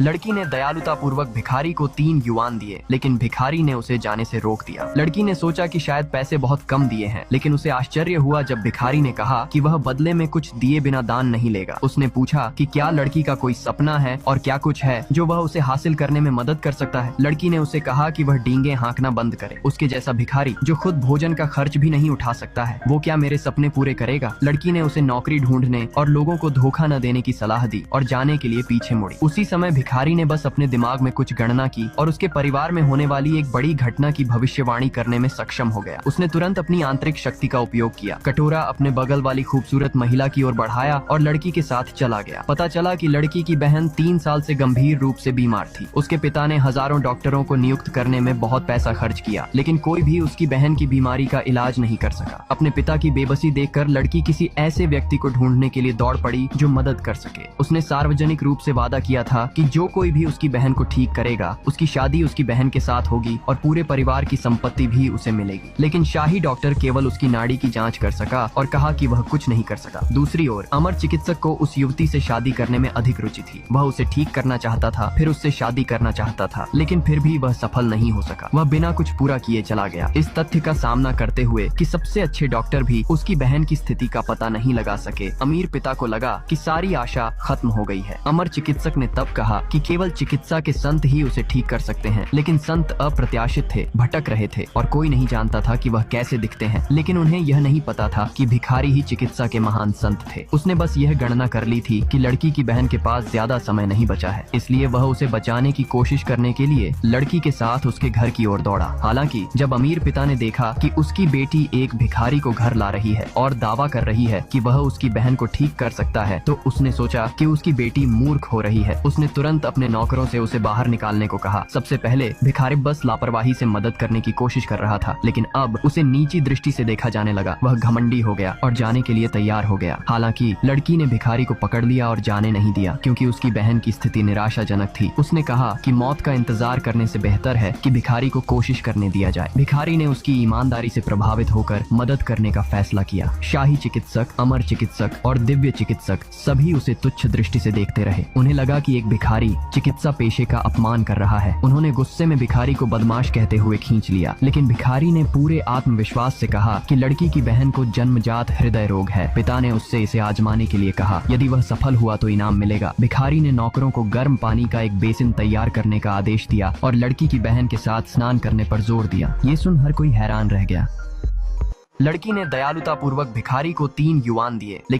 लड़की ने दयालुता पूर्वक भिखारी को 3 युआन दिए, लेकिन भिखारी ने उसे जाने से रोक दिया। लड़की ने सोचा कि शायद पैसे बहुत कम दिए हैं, लेकिन उसे आश्चर्य हुआ जब भिखारी ने कहा कि वह बदले में कुछ दिए बिना दान नहीं लेगा। उसने पूछा कि क्या लड़की का कोई सपना है और क्या कुछ है जो वह उसे हासिल करने में मदद कर सकता है। लड़की ने उसे कहा कि वह डींगे हाँकना बंद करे। उसके जैसा भिखारी जो खुद भोजन का खर्च भी नहीं उठा सकता है, वो क्या मेरे सपने पूरे करेगा। लड़की ने उसे नौकरी ढूंढने और लोगों को धोखा न देने की सलाह दी और जाने के लिए पीछे मुड़ी। उसी समय भिखारी ने बस अपने दिमाग में कुछ गणना की और उसके परिवार में होने वाली एक बड़ी घटना की भविष्यवाणी करने में सक्षम हो गया। उसने तुरंत अपनी आंतरिक शक्ति का उपयोग किया, कटोरा अपने बगल वाली खूबसूरत महिला की ओर बढ़ाया और लड़की के साथ चला गया। पता चला कि लड़की की बहन 3 साल से गंभीर रूप से बीमार थी। उसके पिता ने हजारों डॉक्टरों को नियुक्त करने में बहुत पैसा खर्च किया, लेकिन कोई भी उसकी बहन की बीमारी का इलाज नहीं कर सका। अपने पिता की बेबसी देखकर लड़की किसी ऐसे व्यक्ति को ढूंढने के लिए दौड़ पड़ी जो मदद कर सके। उसने सार्वजनिक रूप से वादा किया था कि जो कोई भी उसकी बहन को ठीक करेगा, उसकी शादी उसकी बहन के साथ होगी और पूरे परिवार की संपत्ति भी उसे मिलेगी। लेकिन शाही डॉक्टर केवल उसकी नाड़ी की जांच कर सका और कहा कि वह कुछ नहीं कर सका। दूसरी ओर अमर चिकित्सक को उस युवती से शादी करने में अधिक रुचि थी। वह उसे ठीक करना चाहता था, फिर उससे शादी करना चाहता था, लेकिन फिर भी वह सफल नहीं हो सका। वह बिना कुछ पूरा किए चला गया। इस तथ्य का सामना करते हुए कि सबसे अच्छे डॉक्टर भी उसकी बहन की स्थिति का पता नहीं लगा सके, अमीर पिता को लगा कि सारी आशा खत्म हो गई है। अमर चिकित्सक ने तब कहा कि केवल चिकित्सा के संत ही उसे ठीक कर सकते हैं, लेकिन संत अप्रत्याशित थे, भटक रहे थे और कोई नहीं जानता था कि वह कैसे दिखते हैं। लेकिन उन्हें यह नहीं पता था कि भिखारी ही चिकित्सा के महान संत थे। उसने बस यह गणना कर ली थी कि लड़की की बहन के पास ज्यादा समय नहीं बचा है, इसलिए वह उसे बचाने की कोशिश करने के लिए लड़की के साथ उसके घर की ओर दौड़ा। हालांकि जब अमीर पिता ने देखा कि उसकी बेटी एक भिखारी को घर ला रही है और दावा कर रही है कि वह उसकी बहन को ठीक कर सकता है, तो उसने सोचा कि उसकी बेटी मूर्ख हो रही है। उसने तुरंत अपने नौकरों से उसे बाहर निकालने को कहा। सबसे पहले भिखारी बस लापरवाही से मदद करने की कोशिश कर रहा था, लेकिन अब उसे नीची दृष्टि से देखा जाने लगा। वह घमंडी हो गया और जाने के लिए तैयार हो गया। हालांकि लड़की ने भिखारी को पकड़ लिया और जाने नहीं दिया, क्योंकि उसकी बहन की स्थिति निराशाजनक थी। उसने कहा कि मौत का इंतजार करने से बेहतर है कि भिखारी को कोशिश करने दिया जाए। भिखारी ने उसकी ईमानदारी से प्रभावित होकर मदद करने का फैसला किया। शाही चिकित्सक, अमर चिकित्सक और दिव्य चिकित्सक सभी उसे तुच्छ दृष्टि से देखते रहे। उन्हें लगा कि एक भिखारी चिकित्सा पेशे का अपमान कर रहा है। उन्होंने गुस्से में भिखारी को बदमाश कहते हुए खींच लिया, लेकिन भिखारी ने पूरे आत्मविश्वास से कहा कि लड़की की बहन को जन्मजात हृदय रोग है। पिता ने उससे इसे आजमाने के लिए कहा। यदि वह सफल हुआ तो इनाम मिलेगा। भिखारी ने नौकरों को गर्म पानी का एक बेसिन तैयार करने का आदेश दिया और लड़की की बहन के साथ स्नान करने पर जोर दिया। ये सुन हर कोई हैरान रह गया। लड़की ने दयालुता पूर्वक भिखारी को 3 युआन दिए,